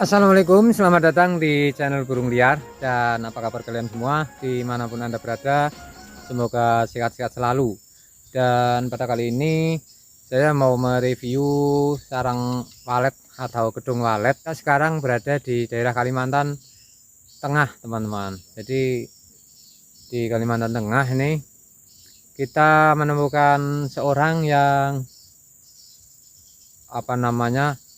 Assalamualaikum, selamat datang di channel Burung Liar. Dan apa kabar kalian semua dimanapun anda berada, semoga sehat-sehat selalu. Dan pada kali ini saya mau mereview sarang walet atau gedung walet. Kita sekarang berada di daerah Kalimantan Tengah, teman-teman. Jadi di Kalimantan Tengah ini kita menemukan seorang yang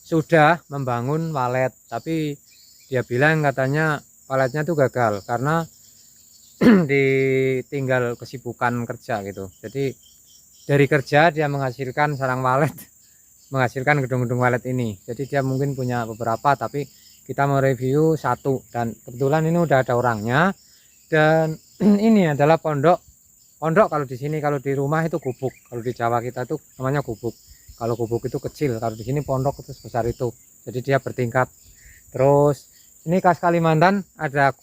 sudah membangun walet, tapi dia bilang katanya waletnya tuh gagal karena ditinggal kesibukan kerja gitu. Jadi dari kerja dia menghasilkan sarang walet, menghasilkan gedung-gedung walet ini. Jadi dia mungkin punya beberapa, tapi kita mau review satu, dan kebetulan ini udah ada orangnya. Dan ini adalah pondok kalau di sini, kalau di rumah itu gubuk, kalau di Jawa kita tuh namanya gubuk. Kalau gubuk itu kecil, kalau di sini pondok itu sebesar itu. Jadi dia bertingkat. Terus ini khas Kalimantan, ada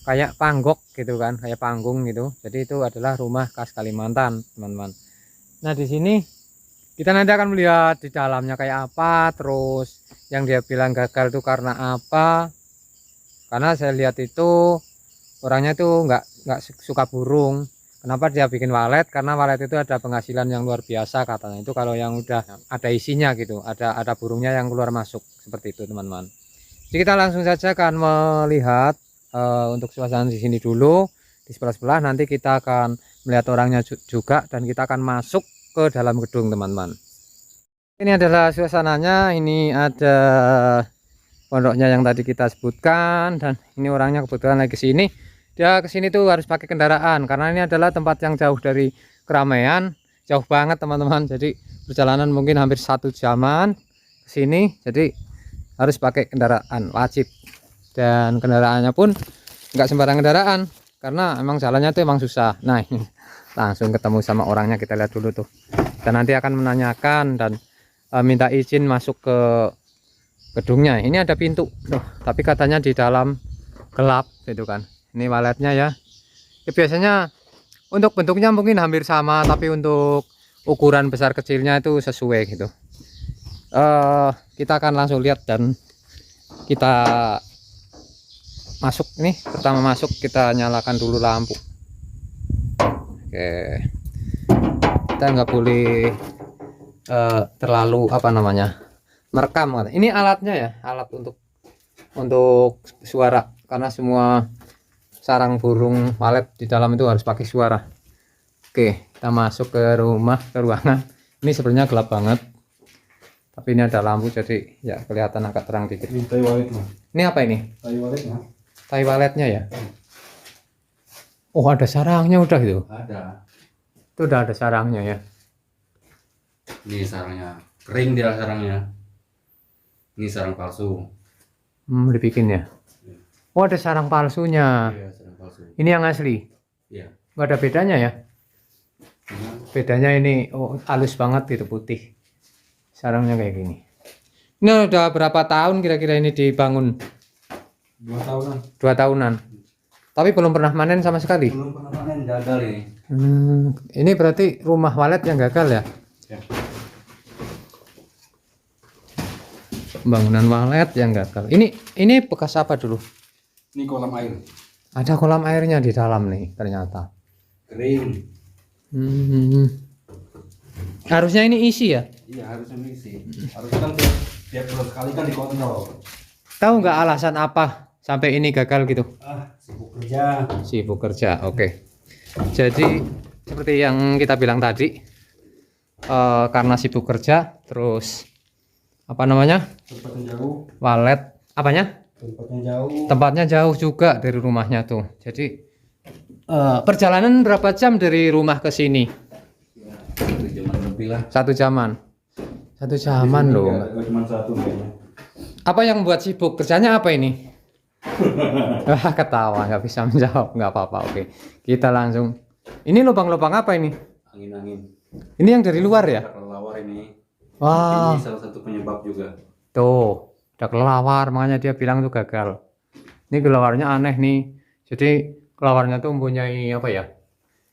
kayak panggok gitu kan, kayak panggung gitu. Jadi itu adalah rumah khas Kalimantan, teman-teman. Nah, di sini kita nanti akan melihat di dalamnya kayak apa, terus yang dia bilang gagal itu karena apa. Karena saya lihat itu orangnya tuh nggak suka burung. Kenapa dia bikin walet? Karena walet itu ada penghasilan yang luar biasa katanya. Itu kalau yang udah ada isinya gitu, ada burungnya yang keluar masuk seperti itu, teman-teman. Jadi kita langsung saja akan melihat untuk suasana di sini dulu. Di sebelah-sebelah nanti kita akan melihat orangnya juga, dan kita akan masuk ke dalam gedung, teman-teman. Ini adalah suasananya. Ini ada pondoknya yang tadi kita sebutkan, dan ini orangnya kebetulan lagi kesini. Dia kesini tuh harus pakai kendaraan karena ini adalah tempat yang jauh dari keramaian, jauh banget, teman-teman. Jadi perjalanan mungkin hampir 1 jaman ke sini, jadi harus pakai kendaraan wajib. Dan kendaraannya pun nggak sembarang kendaraan karena emang jalannya tuh emang susah. Nah, ini langsung ketemu sama orangnya, kita lihat dulu tuh. Dan nanti akan menanyakan dan minta izin masuk ke gedungnya. Ini ada pintu tuh, tapi katanya di dalam gelap gitu kan. Ini waletnya ya. Biasanya untuk bentuknya mungkin hampir sama, tapi untuk ukuran besar kecilnya itu sesuai gitu. Kita akan langsung lihat dan kita masuk. Nih, pertama masuk kita nyalakan dulu lampu. Oke, kita nggak boleh terlalu merekam. Ini alatnya ya, alat untuk suara, karena semua sarang burung walet di dalam itu harus pakai suara. Oke, kita masuk ke ruangan. Ini sebenarnya gelap banget, tapi ini ada lampu jadi ya kelihatan agak terang dikit. Ini tai waletnya. Ini apa ini? Tai waletnya. Tai waletnya ya. Oh, ada sarangnya udah gitu. Ada. Itu udah ada sarangnya ya. Ini sarangnya. Kering dia sarangnya. Ini sarang palsu. Dibikin ya. Oh, ada sarang palsunya. Iya, sarang palsu. Ini yang asli. Iya. Nggak ada bedanya ya. Ini Bedanya ini halus banget gitu, putih. Sarangnya kayak gini. Ini udah berapa tahun kira-kira ini dibangun? 2 tahunan. 2 tahunan. Tapi belum pernah panen sama sekali. Belum pernah panen, gagal ini. Ini berarti rumah walet yang gagal ya? Ya. Bangunan walet yang gagal. Ini bekas apa dulu? Ini kolam air. Ada kolam airnya di dalam nih ternyata. Kering. Harusnya ini isi ya? Iya, harusnya isi. Harusnya kan tiap bulan sekali kan dikontrol. Tahu nggak alasan apa sampai ini gagal gitu? Sibuk kerja. Sibuk kerja, oke. Jadi seperti yang kita bilang tadi, karena sibuk kerja, terus Tempatnya jauh. walet apanya? Tempatnya jauh. Tempatnya jauh juga dari rumahnya tuh. Jadi perjalanan berapa jam dari rumah ke sini? Ya, 1 jaman lebih lah. 1 jaman. 1 jaman loh. Enggak cuma 1 kayaknya. Apa yang buat sibuk? Kerjanya apa ini? Ketawa, nggak bisa menjawab. Nggak apa-apa, oke. Kita langsung. Ini lubang-lubang apa ini? Angin-angin. Ini yang dari luar ya? Kelelawar ini. Wah, Ini salah satu penyebab juga. tuh. Ada kelelawar, makanya dia bilang tuh gagal. Ini kelawarnya aneh nih. Jadi kelawarnya tuh mempunyai apa ya?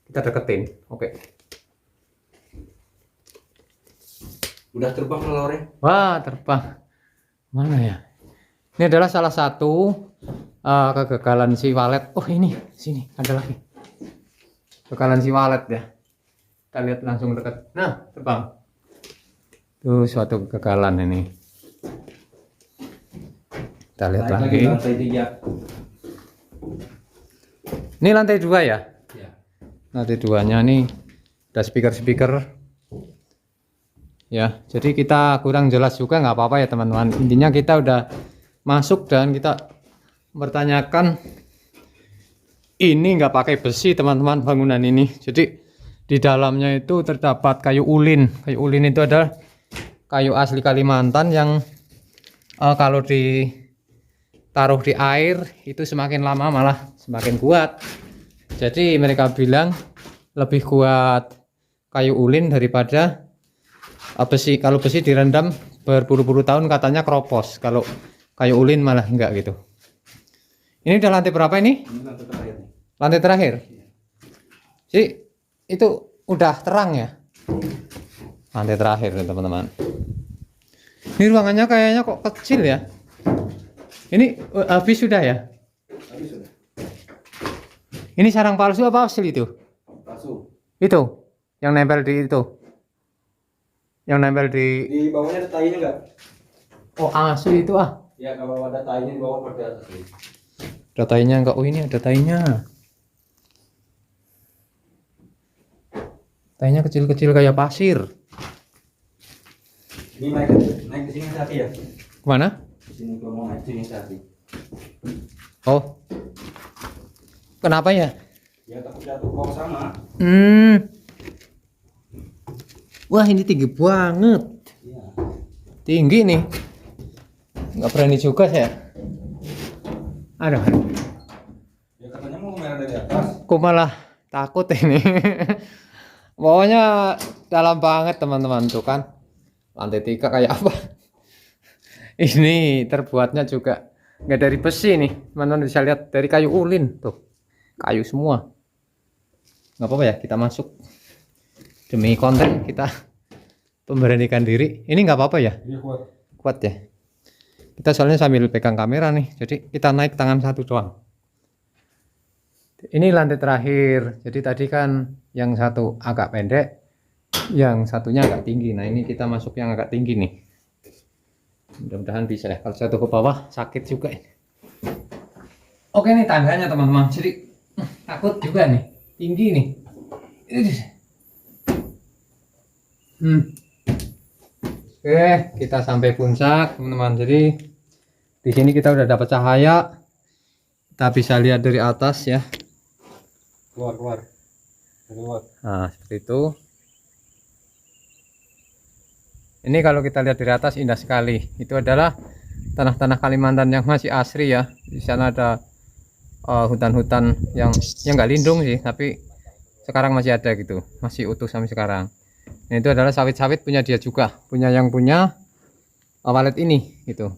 Kita deketin. Oke. Udah terbang telurnya. Wah, terbang. Mana ya? Ini adalah salah satu kegagalan si walet. Oh, ini, sini ada lagi. Kegagalan si walet ya. Kita lihat langsung dekat. Nah, terbang. Itu suatu kegagalan ini. Kita lihat Naik lagi. lantai 3. Ini lantai 2 ya? Ya. Lantai 2-nya nih ada speaker-speaker. Ya, jadi kita kurang jelas juga nggak apa-apa ya teman-teman. Intinya kita udah masuk dan kita bertanyakan ini nggak pakai besi teman-teman bangunan ini. Jadi di dalamnya itu terdapat kayu ulin. Kayu ulin itu adalah kayu asli Kalimantan yang kalau ditaruh di air itu semakin lama malah semakin kuat. Jadi mereka bilang lebih kuat kayu ulin daripada besi. Kalau besi direndam berpuluh-puluh tahun katanya kropos. Kalau kayu ulin malah enggak gitu. Ini udah lantai berapa ini? Ini lantai terakhir nih. Lantai terakhir. Jadi itu udah terang ya. Lantai terakhir teman-teman. Ini ruangannya kayaknya kok kecil ya. Ini habis sudah ya? Habis sudah. Ini sarang palsu apa asli itu? Palsu. Itu yang nempel di itu. Yang nempel di Di bawahnya ada tainya enggak? oh asli itu ah. Ya, kalau ada tainya di bawah pada atas nih. Ada tainya enggak? Oh ini ada tainya. Tainya kecil-kecil kayak pasir. Ini naik ke sini hati ya. Kemana? Di sini kalau mau naik sini hati. Oh. Kenapa ya? Ya takut jatuh ke bawah sama. Wah ini tinggi banget. Iya. Tinggi nih. Nggak berani juga saya. Aduh. Ya katanya mau merah dari atas. Aku malah takut ini. Pokoknya dalam banget teman-teman tuh kan. Lantai 3 kayak apa? Ini terbuatnya juga nggak dari besi nih. Teman-teman bisa lihat dari kayu ulin tuh. Kayu semua. Nggak apa-apa ya kita masuk. Demi konten kita memberanikan diri. Ini nggak apa-apa ya? Iya kuat. Kuat ya. Kita soalnya sambil pegang kamera nih. Jadi kita naik tangan satu doang. Ini lantai terakhir. Jadi tadi kan yang satu agak pendek, yang satunya agak tinggi. Nah ini kita masuk yang agak tinggi nih. Mudah-mudahan bisa ya. Kalau jatuh ke bawah sakit juga ini. Oke nih tangganya teman-teman. Jadi takut juga nih. Tinggi nih. Oke, kita sampai puncak teman-teman. Jadi di sini kita udah dapat cahaya. Kita bisa lihat dari atas ya. Keluar. Nah, seperti itu. Ini kalau kita lihat dari atas indah sekali. Itu adalah tanah-tanah Kalimantan yang masih asri ya. Di sana ada hutan-hutan yang nggak lindung sih, tapi sekarang masih ada gitu, masih utuh sampai sekarang. Nah, itu adalah sawit-sawit punya dia juga, yang punya walet ini gitu.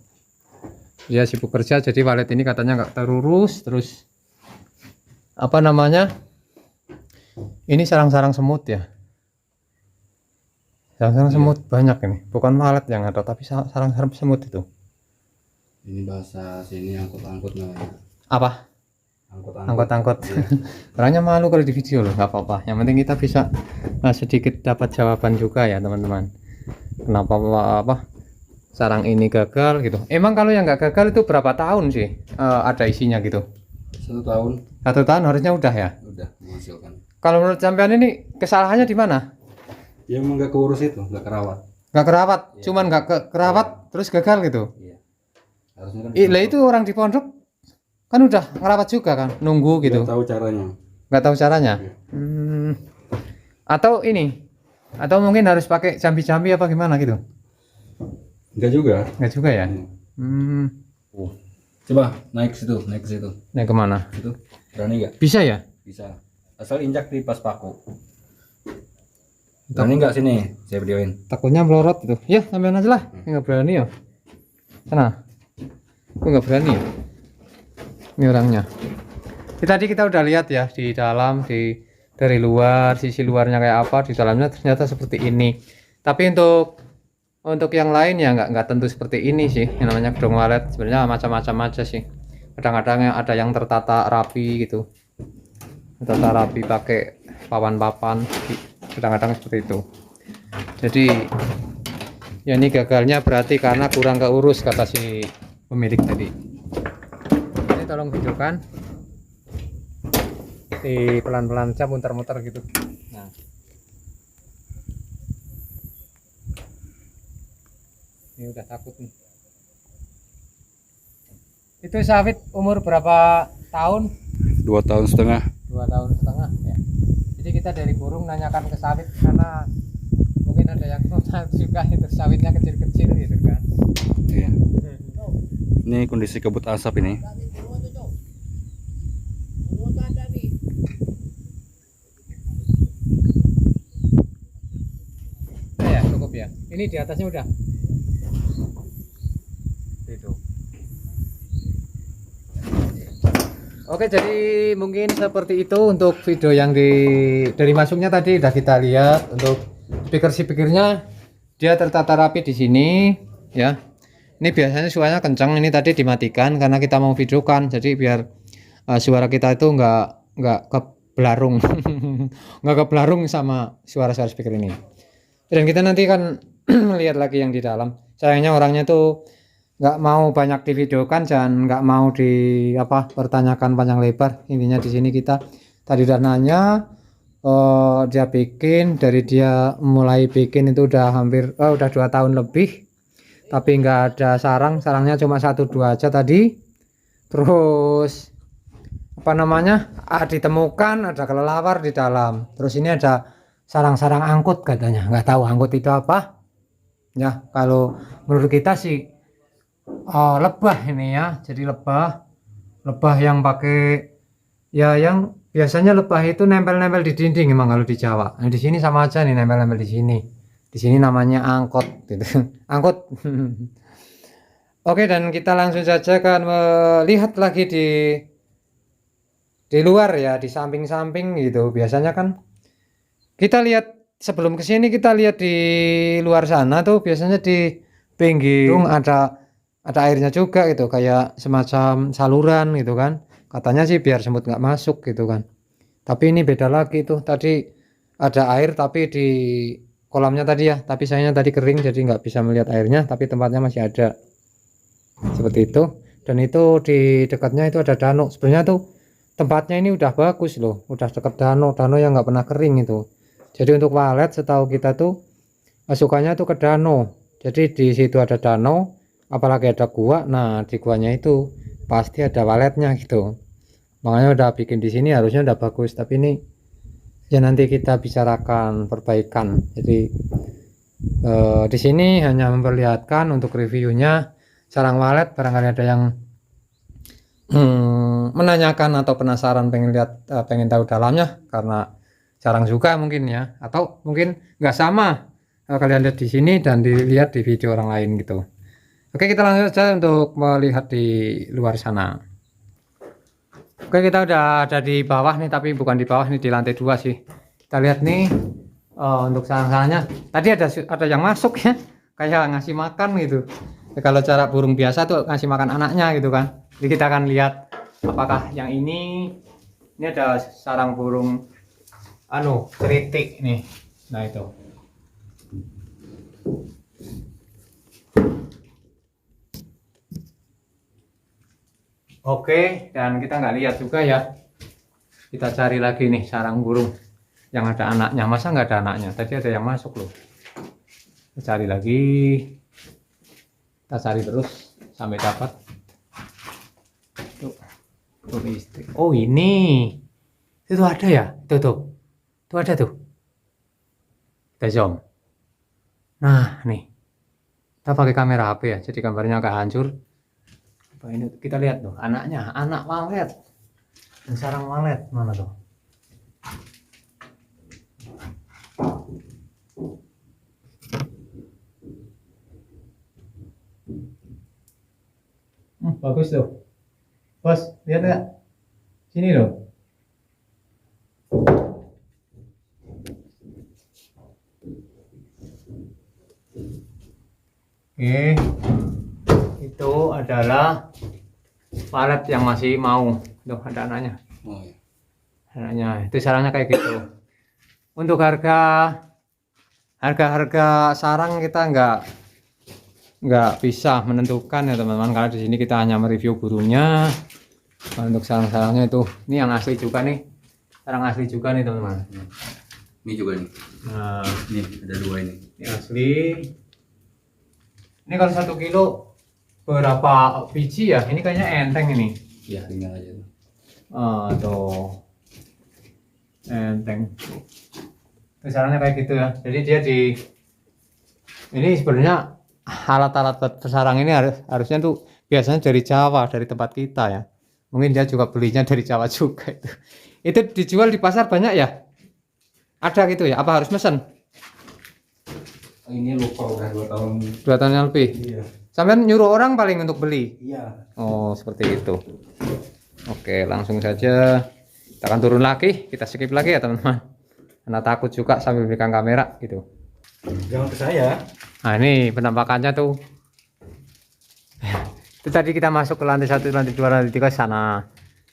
Dia sibuk kerja, jadi walet ini katanya nggak terurus, terus apa namanya? Ini sarang-sarang semut ya. Sarang-sarang semut banyak ini, bukan walet yang ada, tapi sarang-sarang semut itu. Ini bahasa sini angkut-angkut namanya. Apa? Angkot-angkot. Orangnya malu kalau di video loh, nggak apa-apa. Yang penting kita bisa sedikit dapat jawaban juga ya teman-teman. Kenapa apa sarang ini gagal gitu? Emang kalau yang nggak gagal itu berapa tahun sih ada isinya gitu? 1 tahun. 1 tahun harusnya udah ya. Udah menghasilkan. Kalau menurut sampean ini kesalahannya di mana? Ya emang nggak keurus itu, nggak kerawat. Nggak kerawat, Ya. cuman nggak kerawat terus gagal gitu. Iya. Harusnya kan. Lah itu orang di pondok kan udah ngerawat juga kan, nunggu gitu. Nggak tahu caranya. Nggak tahu caranya. Iya. Atau ini, atau mungkin harus pakai jambi-jambi apa gimana gitu? Enggak juga. Nggak juga ya. Coba naik ke situ. Nah kemana? Itu berani nggak? Bisa ya? Bisa. Asal injak di pas paku. Berani nggak sini? Saya videoin. Takutnya melorot gitu. Ya sampean aja lah. Nggak berani ya. Sana. Aku nggak berani. Ini orangnya. Tadi kita udah lihat ya di dalam, dari luar, sisi luarnya kayak apa, di dalamnya ternyata seperti ini. Tapi untuk Untuk yang lain ya nggak tentu seperti ini sih. Yang namanya gedung walet sebenarnya macam-macam aja sih. Kadang-kadang ada yang tertata rapi gitu, tertata rapi pakai papan-papan. Kadang-kadang seperti itu. Jadi ya ini gagalnya berarti karena kurang keurus kata si pemilik tadi. Ini tolong hidupkan. Di pelan-pelan aja muter-muter gitu. Nah. Ini udah takut nih. Itu sawit umur berapa tahun? 2 tahun setengah. 2 tahun setengah ya. Jadi kita dari burung nanyakan ke sawit karena mungkin ada yang juga itu sawitnya kecil-kecil gitu kan. Iya. Ini kondisi kabut asap ini. Ya cukup ya. Ini di atasnya udah. Itu. Oke, jadi mungkin seperti itu untuk video yang dari masuknya tadi udah kita lihat. Untuk speaker-speakernya dia tertata rapi di sini ya. Ini biasanya suaranya kencang, ini tadi dimatikan karena kita mau videokan. Jadi biar suara kita itu nggak kebelarung. Nggak kebelarung sama suara-suara speaker ini. Dan kita nanti kan lihat lagi yang di dalam. Sayangnya orangnya tuh nggak mau banyak divideokan dan nggak mau pertanyakan panjang lebar. Intinya di sini kita tadi udah nanya, dia bikin, dari dia mulai bikin itu udah udah 2 tahun lebih, tapi nggak ada sarangnya cuma 1-2 aja tadi. Terus ditemukan ada kelelawar di dalam. Terus ini ada sarang-sarang angkut katanya, nggak tahu angkut itu apa ya. Kalau menurut kita sih lebah ini ya. Jadi lebah yang pakai ya, yang biasanya lebah itu nempel-nempel di dinding emang kalau di Jawa. Nah, di sini sama aja nih, nempel-nempel di sini. Di sini namanya angkot gitu. Angkut. Oke, dan kita langsung saja akan melihat lagi di luar ya, di samping-samping gitu. Biasanya kan kita lihat sebelum kesini, kita lihat di luar sana tuh biasanya di pinggir ada airnya juga gitu, kayak semacam saluran gitu kan. Katanya sih biar semut nggak masuk gitu kan. Tapi ini beda lagi tuh. Tadi ada air tapi di kolamnya tadi ya. Tapi sayangnya tadi kering jadi nggak bisa melihat airnya. Tapi tempatnya masih ada. Seperti itu. Dan itu di dekatnya itu ada danau. Sebenarnya tuh tempatnya ini udah bagus loh. Udah dekat danau yang nggak pernah kering itu. Jadi untuk walet setahu kita tuh sukanya tuh ke danau. Jadi di situ ada danau, apalagi ada gua. Nah di guanya itu pasti ada waletnya gitu. Makanya udah bikin di sini harusnya udah bagus. Tapi ini ya nanti kita bicarakan perbaikan. Jadi di sini hanya memperlihatkan untuk reviewnya sarang walet. Barangkali ada yang menanyakan atau penasaran, pengen lihat, pengen tahu dalamnya karena jarang juga mungkin ya, atau mungkin nggak sama kalian lihat di sini dan dilihat di video orang lain gitu. Oke, kita langsung saja untuk melihat di luar sana. Oke, kita udah ada di bawah nih, tapi bukan di bawah nih, di lantai 2 sih. Kita lihat nih untuk sarang-sarangnya. Tadi ada yang masuk ya, kayak ngasih makan gitu. Ya, kalau cara burung biasa tuh ngasih makan anaknya gitu kan. Jadi kita akan lihat apakah yang ini ada sarang burung ceritik nih. Nah itu. Oke, dan kita nggak lihat juga ya. Kita cari lagi nih sarang burung yang ada anaknya. Masa nggak ada anaknya? Tadi ada yang masuk loh. Kita cari lagi. Kita cari terus sampai dapat. Tuh listrik. Oh ini. Itu ada ya? Tuh. Itu ada tuh. Kita zoom. Nah nih. Kita pakai kamera HP ya. Jadi gambarnya agak hancur. Ini kita lihat tuh anaknya, anak walet dan sarang walet mana tuh? Bagus tuh, bos, lihat nggak? Sini loh. Oke, itu adalah walet yang masih mau. Tuh ada anaknya. Oh iya. Anaknya itu sarangnya kayak gitu. Untuk harga sarang kita nggak bisa menentukan ya teman-teman, karena di sini kita hanya mereview burungnya. Nah, untuk sarang-sarangnya itu, ini yang asli juga nih, sarang asli juga nih teman-teman. Ini juga nih. Nah, Ini ada 2 ini. ini asli. Ini kalau 1 kilo berapa biji ya? Ini kayaknya enteng ini. Iya, tinggal aja tuh. Tuh enteng. Sarangnya kayak gitu ya. Jadi dia ini sebenarnya alat-alat buat sarang ini harusnya tuh biasanya dari Jawa, dari tempat kita ya. Mungkin dia juga belinya dari Jawa juga itu. Itu dijual di pasar banyak ya? Ada gitu ya? Apa harus mesen? Ini lupa udah 2 tahun. 2 tahun yang lebih. Iya. Sampai nyuruh orang paling untuk beli. Iya. Oh, seperti itu. Oke, langsung saja kita akan turun lagi. Kita skip lagi ya teman-teman. Karena takut juga sambil pegang kamera gitu. Jangan ke saya. Nah, ini penampakannya tuh. Itu tadi kita masuk ke lantai 1, lantai 2, lantai 3 sana.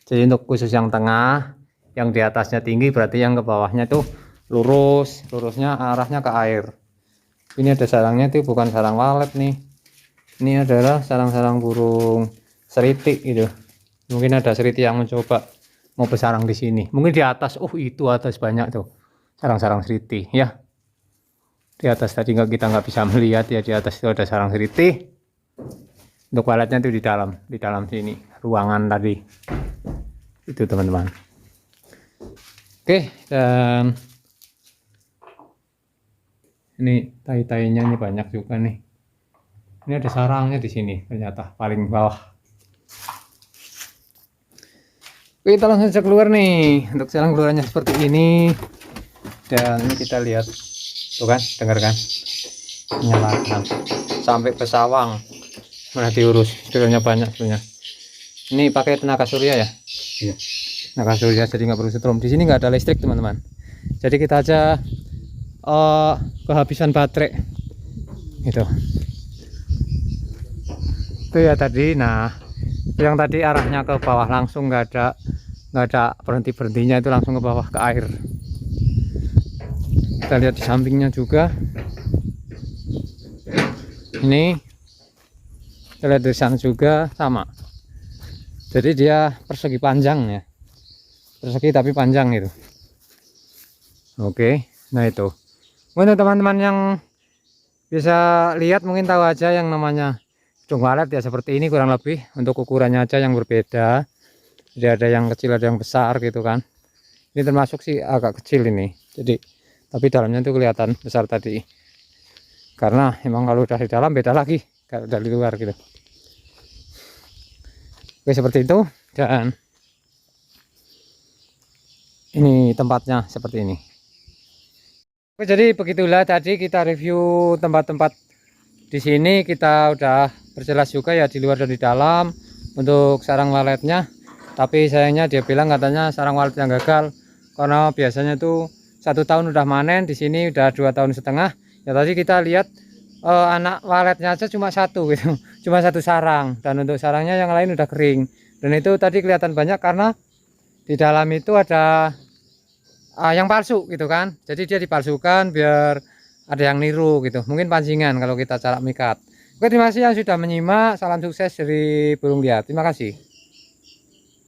Jadi untuk khusus yang tengah, yang di atasnya tinggi, berarti yang ke bawahnya tuh lurus, lurusnya arahnya ke air. Ini ada sarangnya tuh, bukan sarang walet nih. Ini adalah sarang-sarang burung seritik gitu. Mungkin ada seritik yang mencoba mau bersarang di sini. Mungkin di atas, itu atas banyak tuh sarang-sarang seritik ya. Di atas tadi kita nggak bisa melihat ya, di atas itu ada sarang seritik. Untuk waletnya tuh di dalam sini ruangan tadi itu teman-teman. Oke, dan ini tai-tainya ini banyak juga nih. Ini ada sarangnya di sini ternyata paling bawah. Oke, kita langsung saja keluar nih. Untuk sarang keluarannya seperti ini. Dan ini kita lihat, tuh kan, dengarkan, nyalakan sampai ke sawang. Mana diurus, sebenarnya banyak sebenarnya. Ini pakai tenaga surya ya? Iya. Tenaga surya, jadi nggak perlu setrum. Di sini nggak ada listrik teman-teman. Jadi kita aja kehabisan baterai. Gitu. Itu ya tadi. Nah, yang tadi arahnya ke bawah langsung, nggak ada berhentinya, itu langsung ke bawah ke air. Kita lihat di sampingnya juga. Ini kita lihat dari sana juga sama. Jadi dia persegi panjang ya, persegi tapi panjang gitu. Oke, nah itu untuk teman-teman yang bisa lihat mungkin tahu aja yang namanya hidung walet ya seperti ini kurang lebih. Untuk ukurannya aja yang berbeda, jadi ada yang kecil ada yang besar gitu kan. Ini termasuk sih agak kecil ini, jadi tapi dalamnya tuh kelihatan besar tadi, karena emang kalau udah di dalam beda lagi kalau dari luar gitu. Oke, seperti itu. Dan ini tempatnya seperti ini. Oke, jadi begitulah tadi kita review tempat-tempat di sini. Kita udah berjelas juga ya di luar dan di dalam untuk sarang waletnya. Tapi sayangnya dia bilang katanya sarang walet yang gagal karena biasanya tuh 1 tahun udah manen, di sini udah 2,5 tahun. Ya tadi kita lihat anak waletnya aja cuma 1 gitu, cuma 1 sarang, dan untuk sarangnya yang lain udah kering. Dan itu tadi kelihatan banyak karena di dalam itu ada yang palsu gitu kan, jadi dia dipalsukan biar ada yang niru gitu, mungkin pancingan kalau kita cara mikat. Oke, terima kasih yang sudah menyimak, salam sukses dari burung liar, terima kasih.